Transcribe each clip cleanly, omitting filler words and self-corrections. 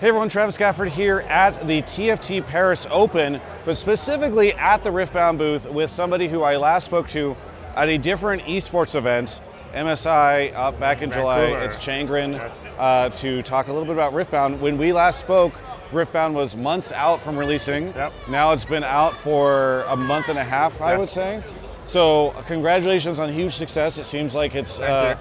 Hey everyone, Travis Gafford here at the TFT Paris Open, but specifically at the Riftbound booth with somebody who I last spoke to at a different esports event, MSI, back in July. It's Changren, yes. To talk a little bit about Riftbound. When we last spoke, Riftbound was months out from releasing. Yep. Now it's been out for a month and a half, I would say. So congratulations on huge success. It seems like it's a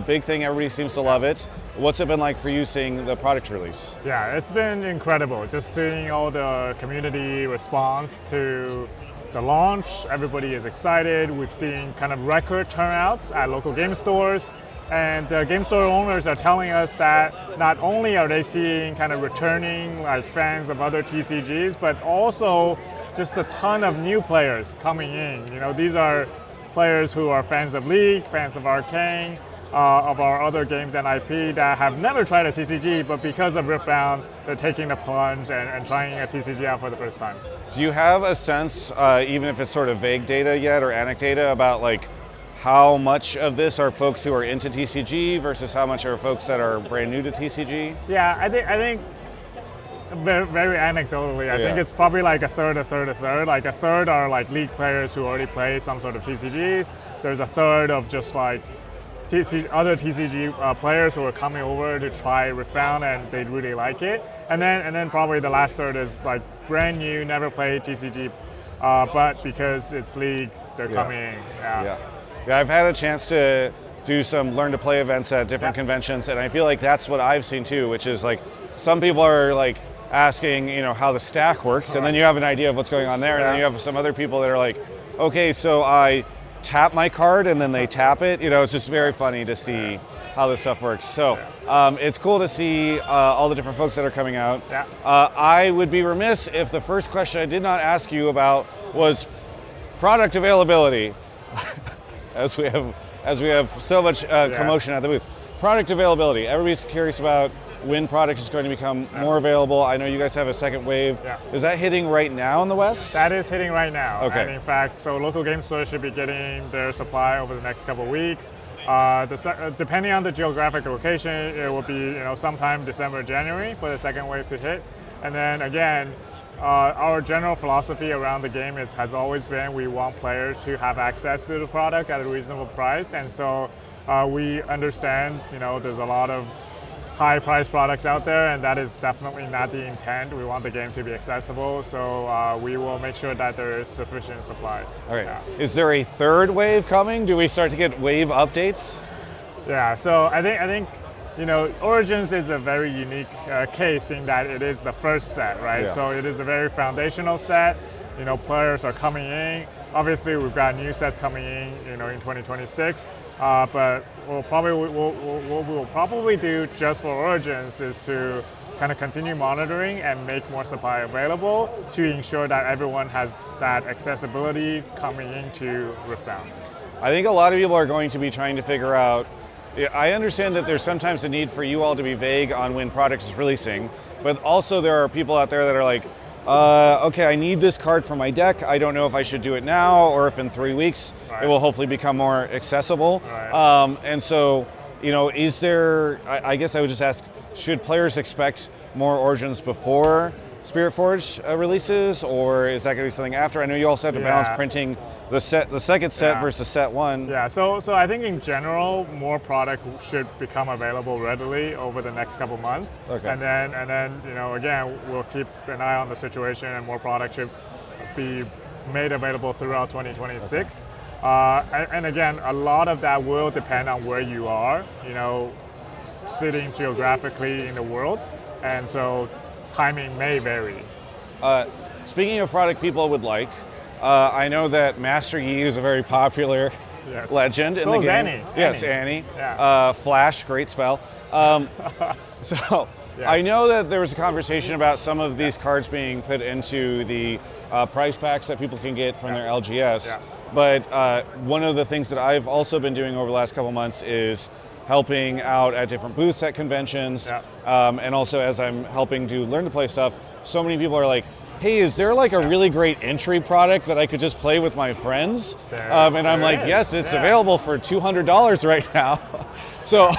big thing. Everybody seems to love it. What's it been like for you seeing the product release? Yeah, it's been incredible. Just seeing all the community response to the launch. Everybody is excited. We've seen kind of record turnouts at local game stores. And game store owners are telling us that not only are they seeing kind of returning like fans of other TCGs, but also just a ton of new players coming in. You know, these are players who are fans of League, fans of Arcane, of our other games and IP that have never tried a TCG, but because of Riftbound, they're taking the plunge and trying a TCG out for the first time. Do you have a sense, even if it's sort of vague data yet or anecdata, about like how much of this are folks who are into TCG versus how much are folks that are brand new to TCG? Yeah, I think very anecdotally, I think it's probably like a third. Like a third are like League players who already play some sort of TCGs. There's a third of just like other TCG players who are coming over to try Riftbound and they really like it. And then probably the last third is like brand new, never played TCG, but because it's League, they're coming in. Yeah, I've had a chance to do some learn to play events at different conventions, and I feel like that's what I've seen too, which is like some people are like asking, you know, how the stack works, and then you have an idea of what's going on there, and then you have some other people that are like, okay, so I tap my card and then they tap it. You know, it's just very funny to see how this stuff works. So it's cool to see all the different folks that are coming out. I would be remiss if the first question I did not ask you about was product availability, as we have so much commotion at the booth. Product availability. Everybody's curious about when product is going to become more available. I know you guys have a second wave. Is that hitting right now in the West? That is hitting right now. Okay. And in fact, so local game stores should be getting their supply over the next couple of weeks. Depending on the geographic location, it will be sometime December, January for the second wave to hit. And then again, our general philosophy around the game has always been we want players to have access to the product at a reasonable price. And so we understand, there's a lot of high-priced products out there, and that is definitely not the intent. We want the game to be accessible, so we will make sure that there is sufficient supply. Okay. Is there a third wave coming? Do we start to get wave updates? Yeah. So I think Origins is a very unique case in that it is the first set, right? So it is a very foundational set. Players are coming in. Obviously, we've got new sets coming in, in 2026. But what we'll probably do just for Origins is to kind of continue monitoring and make more supply available to ensure that everyone has that accessibility coming into Riftbound. I think a lot of people are going to be trying to figure out. I understand that there's sometimes a need for you all to be vague on when product is releasing, but also there are people out there that are like, okay, I need this card for my deck. I don't know if I should do it now or if in 3 weeks it will hopefully become more accessible. And so, is there, I guess I would just ask, should players expect more Origins before Spirit Forge releases, or is that going to be something after? I know you also have to balance printing the second set versus set one. Yeah, so I think in general, more product should become available readily over the next couple months. Okay. And then again, we'll keep an eye on the situation, and more product should be made available throughout 2026. And again, a lot of that will depend on where you are, sitting geographically in the world, and so timing may vary. Speaking of product people would like, I know that Master Yi is a very popular legend in the game. Annie. Yes, Annie. Flash, great spell. I know that there was a conversation about some of these cards being put into the price packs that people can get from their LGS. But one of the things that I've also been doing over the last couple months is helping out at different booths at conventions, and also as I'm helping do learn to play stuff, so many people are like, hey, is there like a really great entry product that I could just play with my friends? And I'm like, yes, it's available for $200 right now. So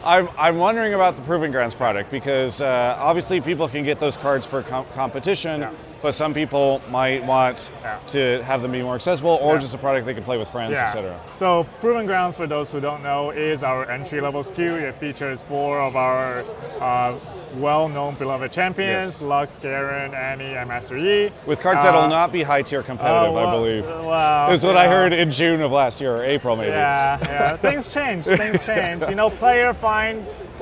I'm wondering about the Proving Grounds product because obviously people can get those cards for competition, but some people might want to have them be more accessible or just a product they can play with friends, etc. So Proving Grounds, for those who don't know, is our entry-level SKU. It features 4 of our well-known beloved champions, Lux, Garen, Annie, and Master Yi. With cards that'll not be high-tier competitive, I believe. Well, is what I heard in June of last year, or April maybe. Yeah. Things change. You know,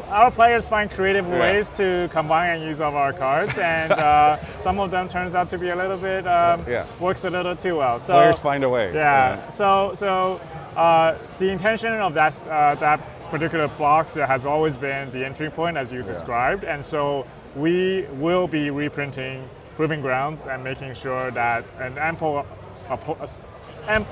our players find creative ways to combine and use of our cards, and some of them turns out to be a little bit works a little too well. So players find a way. So the intention of that particular box has always been the entry point, as you described, and so we will be reprinting Proving Grounds and making sure that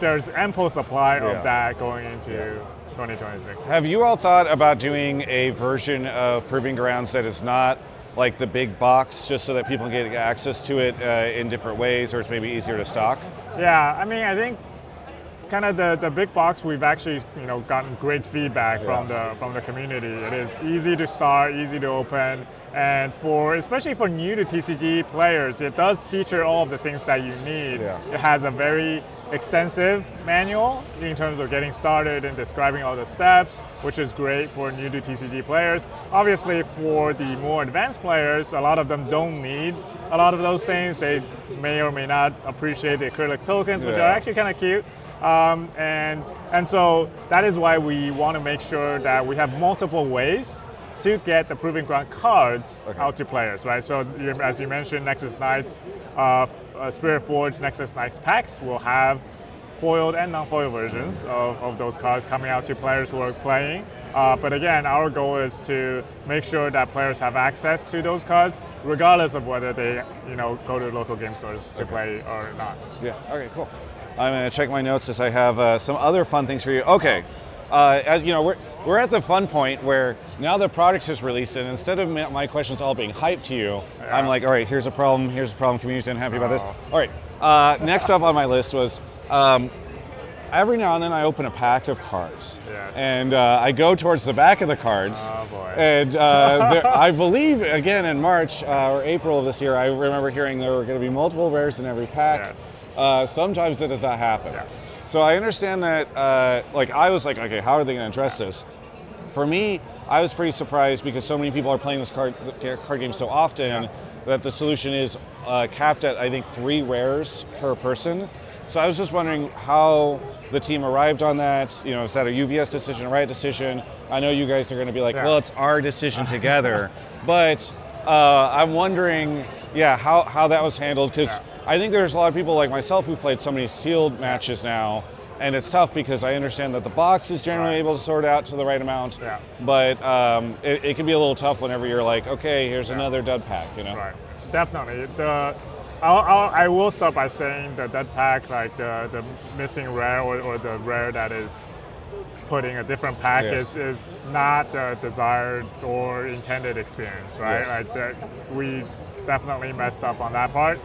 there's ample supply of that going into 2026. Have you all thought about doing a version of Proving Grounds that is not like the big box, just so that people can get access to it in different ways, or it's maybe easier to stock? Yeah, I mean, I think kind of the big box, we've actually gotten great feedback from the community. It is easy to start, easy to open, and especially for new to TCG players, it does feature all of the things that you need. It has a very extensive manual in terms of getting started and describing all the steps, which is great for new to TCG players. Obviously, for the more advanced players, a lot of them don't need a lot of those things. They may or may not appreciate the acrylic tokens, which are actually kind of cute. And so that is why we want to make sure that we have multiple ways to get the Proving Ground cards out to players, right? So as you mentioned, Nexus Knights, Spirit Forge Nexus Knights packs will have foiled and non-foiled versions of those cards coming out to players who are playing. But again, our goal is to make sure that players have access to those cards, regardless of whether they go to local game stores to play or not. Yeah. Okay. Cool. I'm going to check my notes as I have some other fun things for you. Okay. As you know, we're at the fun point where now the product is released, and instead of my questions all being hyped to you, I'm like, all right, here's a problem, community's unhappy about this. All right, next up on my list was, every now and then I open a pack of cards, and I go towards the back of the cards, and I believe, again, in March or April of this year, I remember hearing there were going to be multiple rares in every pack. Sometimes that does not happen. So I understand that, I was like, okay, how are they going to address this? For me, I was pretty surprised because so many people are playing this card game so often that the solution is capped at, I think, 3 rares per person. So I was just wondering how the team arrived on that. Is that a UVS decision, a Riot decision? I know you guys are going to be like, well, it's our decision together. But I'm wondering, how that was handled, because I think there's a lot of people like myself who've played so many sealed matches now, and it's tough because I understand that the box is generally able to sort out to the right amount, but it can be a little tough whenever you're like, okay, here's another dud pack, Right, definitely. I will start by saying the dud pack, like the missing rare or the rare that is putting a different pack is not the desired or intended experience, right? We definitely messed up on that part.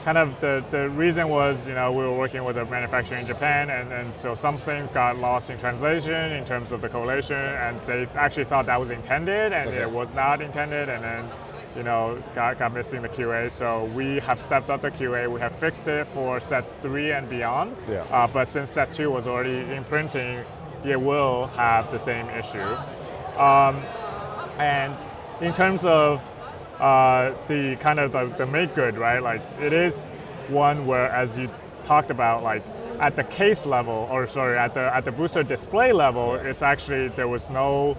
Kind of the reason was, we were working with a manufacturer in Japan, and so some things got lost in translation in terms of the collation, and they actually thought that was intended, and it was not intended, and then got missed in the QA. So we have stepped up the QA. We have fixed it for sets 3 and beyond. But since set 2 was already in printing, it will have the same issue. And in terms of the kind of the make good, right? Like, it is one where, as you talked about, like at the case level, or sorry, at the booster display level, it's actually, there was no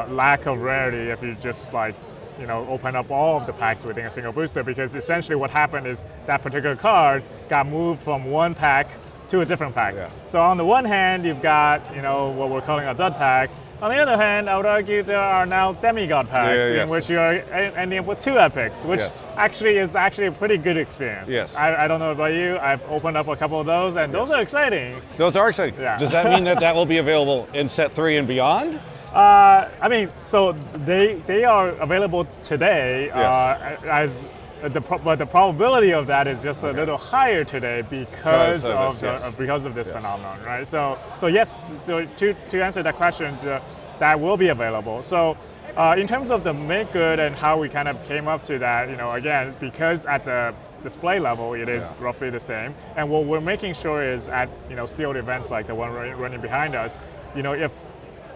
lack of rarity if you just open up all of the packs within a single booster, because essentially what happened is that particular card got moved from one pack to a different pack. So on the one hand, you've got what we're calling a dud pack. On the other hand, I would argue there are now demigod packs in which you are ending up with 2 epics, which actually is a pretty good experience. I don't know about you. I've opened up a couple of those, and those are exciting. Those are exciting. Does that mean that will be available in set 3 and beyond? I mean, so they are available today as but the probability of that is just a little higher today because of this phenomenon, right? So yes, to answer that question, that will be available. So in terms of the make good and how we kind of came up to that, again, because at the display level it is roughly the same, and what we're making sure is at sealed events like the one running behind us, if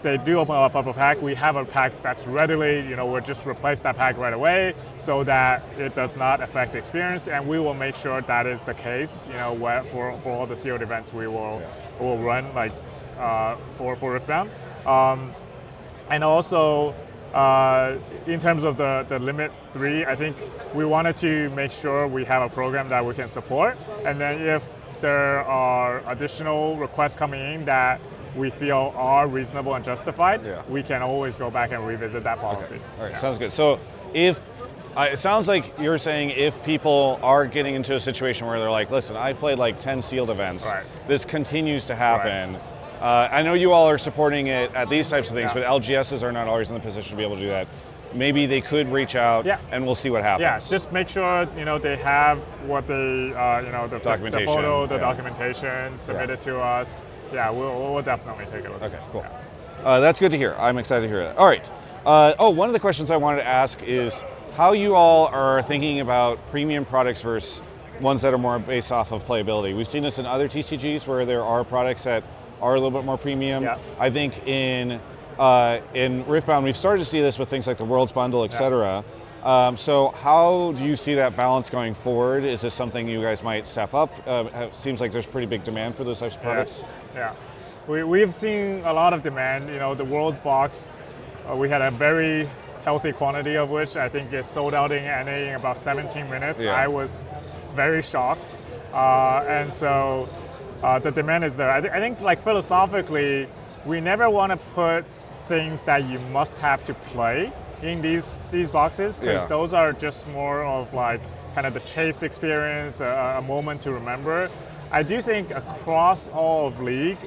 they do open up a pack, we have a pack that's readily, we'll just replace that pack right away so that it does not affect the experience, and we will make sure that is the case, for all the sealed events we will run like for Riftbound. And also, in terms of the Limit 3, I think we wanted to make sure we have a program that we can support, and then if there are additional requests coming in that we feel are reasonable and justified, we can always go back and revisit that policy. Okay. All right, sounds good. So if, it sounds like you're saying if people are getting into a situation where they're like, listen, I've played like 10 sealed events, this continues to happen. I know you all are supporting it at these types of things, but LGSs are not always in the position to be able to do that. Maybe they could reach out and we'll see what happens. Yeah, just make sure they have what they, the documentation, the photo, the documentation, submit it to us. Yeah, we'll definitely take a look. Okay, cool. That's good to hear. I'm excited to hear that. All right. One of the questions I wanted to ask is how you all are thinking about premium products versus ones that are more based off of playability. We've seen this in other TCGs where there are products that are a little bit more premium. I think in Riftbound we've started to see this with things like the Worlds Bundle, etc. So how do you see that balance going forward? Is this something you guys might step up? It seems like there's pretty big demand for those types of products. Yeah, we've seen a lot of demand. The Worlds box, we had a very healthy quantity of which I think is sold out in NA in about 17 minutes. I was very shocked. And so the demand is there. I think like philosophically, we never want to put things that you must have to play in these boxes, because those are just more of like kind of the chase experience, a moment to remember. I do think across all of League,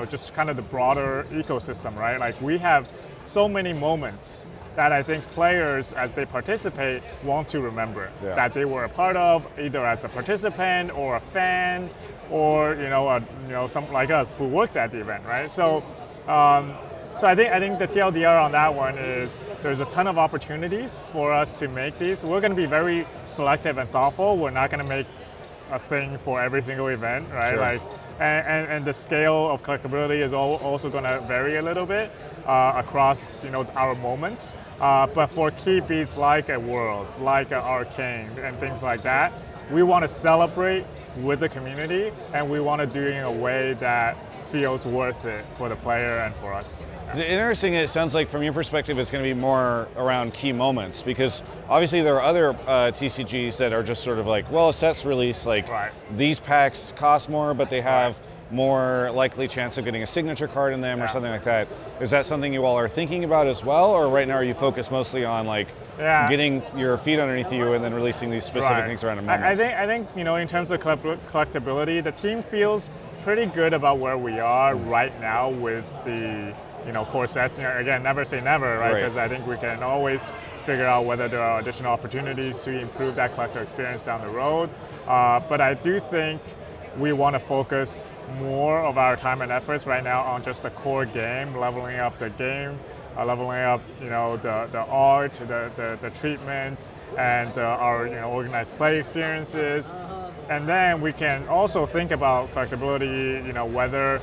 just kind of the broader ecosystem, right? Like we have so many moments that I think players, as they participate, want to remember that they were a part of, either as a participant or a fan, or some like us who worked at the event, right? So I think the TLDR on that one is there's a ton of opportunities for us to make these. We're going to be very selective and thoughtful. We're not going to make a thing for every single event, right? And the scale of collectability is also going to vary a little bit across our moments. But for key beats like a Worlds, like an Arcane, and things like that, we want to celebrate with the community, and we want to do it in a way that feels worth it for the player and for us. It's interesting. It sounds like from your perspective it's going to be more around key moments, because obviously there are other TCGs that are just sort of like, well, a set's released, like these packs cost more, but they have more likely chance of getting a signature card in them or something like that. Is that something you all are thinking about as well, or right now are you focused mostly on like getting your feet underneath you and then releasing these specific things around a moment? I think in terms of collectability, the team feels pretty good about where we are right now with the core sets. Again, never say never, right? Because I think we can always figure out whether there are additional opportunities to improve that collector experience down the road. But I do think we want to focus more of our time and efforts right now on just the core game, leveling up the game, leveling up the art, the treatments, and our organized play experiences. And then we can also think about collectability, whether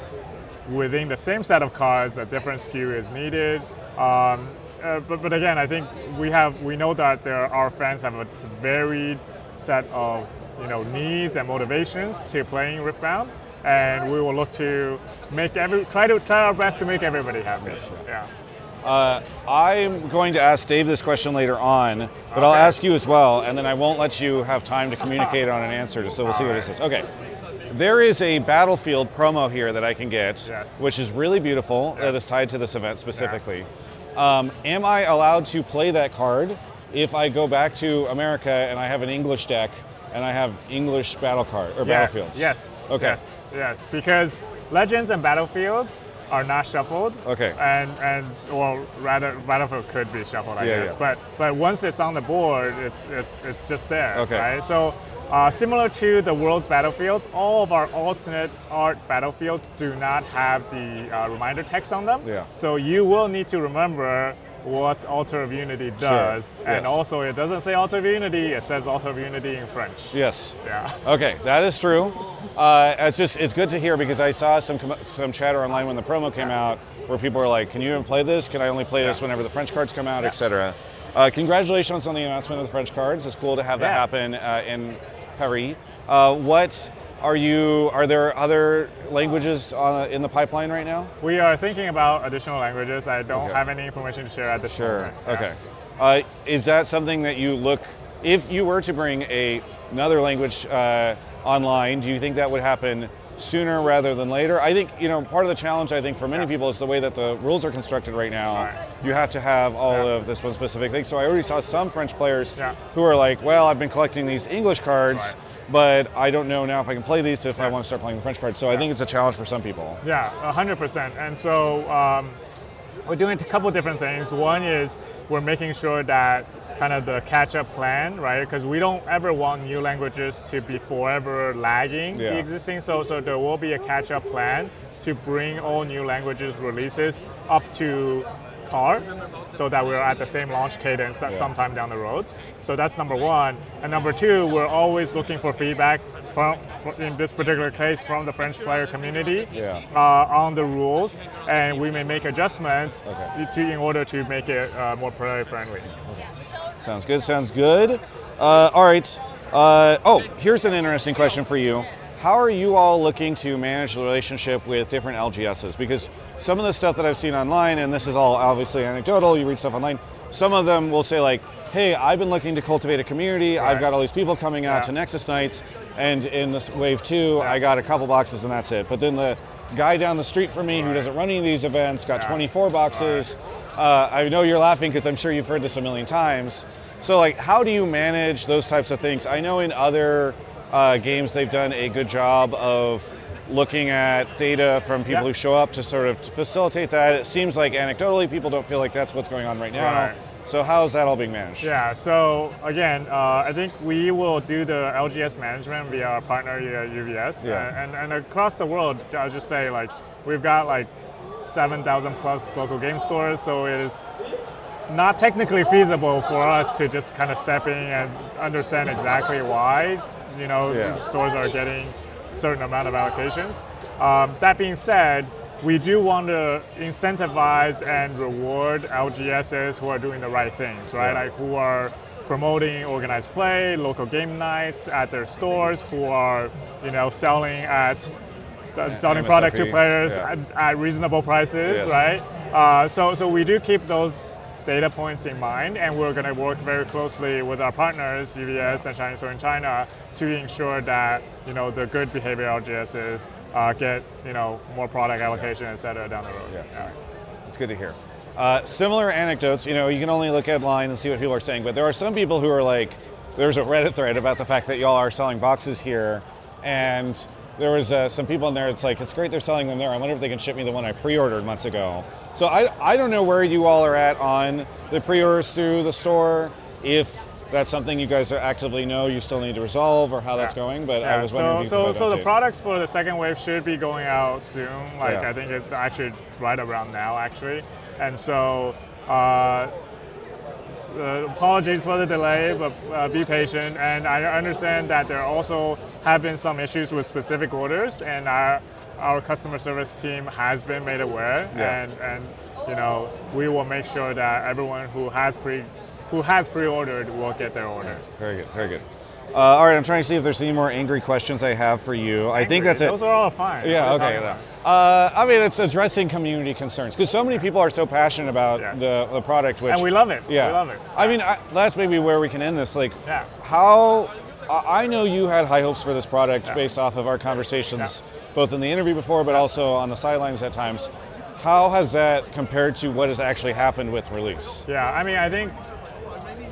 within the same set of cards a different SKU is needed. But again, I think we know that our fans have a varied set of needs and motivations to playing Riftbound, and we will look to try our best to make everybody happy. I'm going to ask Dave this question later on, but I'll ask you as well, and then I won't let you have time to communicate on an answer, so we'll see what it says. Okay. There is a Battlefield promo here that I can get, which is really beautiful, that is tied to this event specifically. Am I allowed to play that card if I go back to America and I have an English deck and I have English Battlefields? Yes. Okay. Yes, because Legends and Battlefields are not shuffled. Okay. And or rather Battlefield could be shuffled, I guess. Yeah. But once it's on the board, it's just there. Okay. Right. So similar to the world's Battlefield, all of our alternate art Battlefields do not have the reminder text on them. Yeah. So you will need to remember what Altar of Unity does. Sure. And Yes. also it doesn't say Altar of Unity, it says Altar of Unity in French. Yes. Yeah. Okay, that is true. It's good to hear because I saw some chatter online when the promo came out where people were like, "Can you even play this? Can I only play this whenever the French cards come out, etc." Congratulations on the announcement of the French cards. It's cool to have that happen in Paris. Are there other languages in the pipeline right now? We are thinking about additional languages. I don't Okay. have any information to share at this Sure. moment. Yeah. Okay. Is that something that you look, if you were to bring another language online, do you think that would happen sooner rather than later? I think, part of the challenge, I think, for many people is the way that the rules are constructed right now. Right. You have to have all of this one specific thing. So I already saw some French players Yeah. who are like, well, I've been collecting these English cards, Right. but I don't know now if I can play these if I want to start playing the French cards. So I think it's a challenge for some people. Yeah, 100%. And so we're doing a couple different things. One is we're making sure that kind of the catch-up plan, right? Because we don't ever want new languages to be forever lagging the existing. So there will be a catch-up plan to bring all new languages releases up to par, so that we're at the same launch cadence sometime down the road. So that's number one. And number two, we're always looking for feedback in this particular case, from the French player community on the rules, and we may make adjustments in order to make it more player friendly. Sounds good, sounds good. All right. Here's an interesting question for you. How are you all looking to manage the relationship with different LGSs? Because some of the stuff that I've seen online, and this is all obviously anecdotal, you read stuff online, some of them will say like, hey, I've been looking to cultivate a community, I've got all these people coming out to Nexus Nights, and in this wave 2, I got a couple boxes and that's it. But then the guy down the street from me who doesn't run any of these events got 24 boxes. I know you're laughing because I'm sure you've heard this a million times. So like, how do you manage those types of things? I know in other games they've done a good job of looking at data from people who show up to sort of facilitate that. It seems like anecdotally people don't feel like that's what's going on right now. Right. So how is that all being managed? Yeah, so again, I think we will do the LGS management via our partner UVS. And across the world, I'll just say like, we've got like 7,000 plus local game stores, so it is not technically feasible for us to just kind of step in and understand exactly why stores are getting a certain amount of allocations. That being said, we do want to incentivize and reward LGSs who are doing the right things, right? Like who are promoting organized play, local game nights at their stores, who are selling product to players at reasonable prices, right? So we do keep those data points in mind, and we're going to work very closely with our partners, UVS and Chinese Store in China, to ensure that the good behavior LGSs get more product allocation, et cetera, down the road. It's good to hear. Similar anecdotes, you can only look at line and see what people are saying, but there are some people who are like, there's a Reddit thread about the fact that y'all are selling boxes here, and there was some people in there, it's like, it's great they're selling them there. I wonder if they can ship me the one I pre-ordered months ago. So I don't know where you all are at on the pre-orders through the store, if that's something you guys actively know you still need to resolve, or how that's going, but I was wondering if you could So the products for the second wave should be going out soon. I think it's actually right around now, actually. And so apologies for the delay, but be patient. And I understand that there also have been some issues with specific orders, and our customer service team has been made aware. And we will make sure that everyone who has pre-ordered will get their order. Very good, very good. All right, I'm trying to see if there's any more angry questions I have for you. I think that's it. Those are all fine. Yeah, okay. I mean, it's addressing community concerns, because so many people are so passionate about the product, which... And we love it. Yeah. We love it. I mean, that's maybe where we can end this. Like, how... I know you had high hopes for this product based off of our conversations, both in the interview before, but also on the sidelines at times. How has that compared to what has actually happened with release? Yeah, I mean, I think,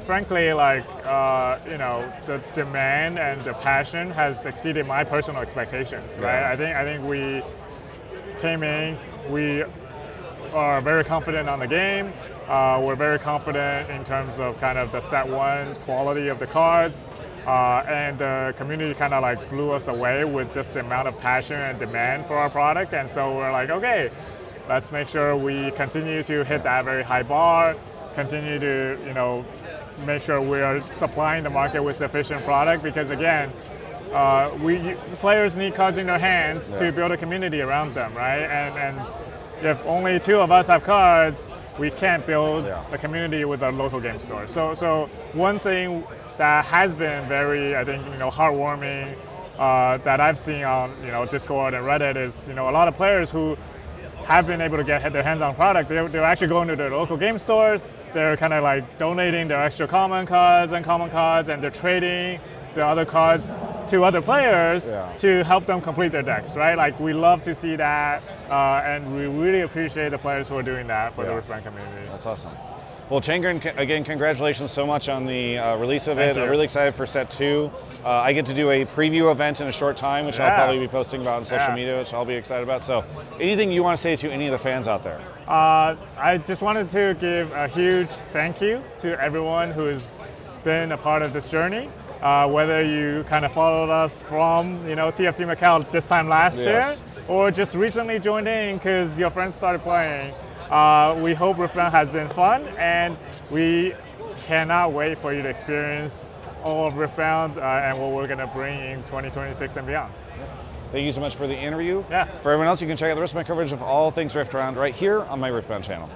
frankly, like, the demand and the passion has exceeded my personal expectations, right? I think we came in we are very confident on the game. We're very confident in terms of kind of the set one quality of the cards. And the community kind of like blew us away with just the amount of passion and demand for our product. And so we're like, okay, let's make sure we continue to hit that very high bar, continue to, make sure we are supplying the market with sufficient product, because again, players need cards in their hands to build a community around them, right? And if only 2 of us have cards, we can't build a community with our local game store. So one thing that has been very, I think, heartwarming that I've seen on, Discord and Reddit is, a lot of players who have been able to get their hands on product. They're actually going to their local game stores. They're kind of like donating their extra common cards and common cards, and they're trading the other cards to other players to help them complete their decks, right? Like, we love to see that, and we really appreciate the players who are doing that for the Riftbound community. That's awesome. Well, Changren, again, congratulations so much on the release of it. I'm really excited for set 2. I get to do a preview event in a short time, which I'll probably be posting about on social media, which I'll be excited about. So anything you want to say to any of the fans out there? I just wanted to give a huge thank you to everyone who's been a part of this journey. Whether you kind of followed us from, TFT Macau this time last year, or just recently joined in because your friends started playing. We hope Riftbound has been fun, and we cannot wait for you to experience all of Riftbound and what we're going to bring in 2026 and beyond. Thank you so much for the interview. Yeah. For everyone else, you can check out the rest of my coverage of all things Riftbound right here on my Riftbound channel.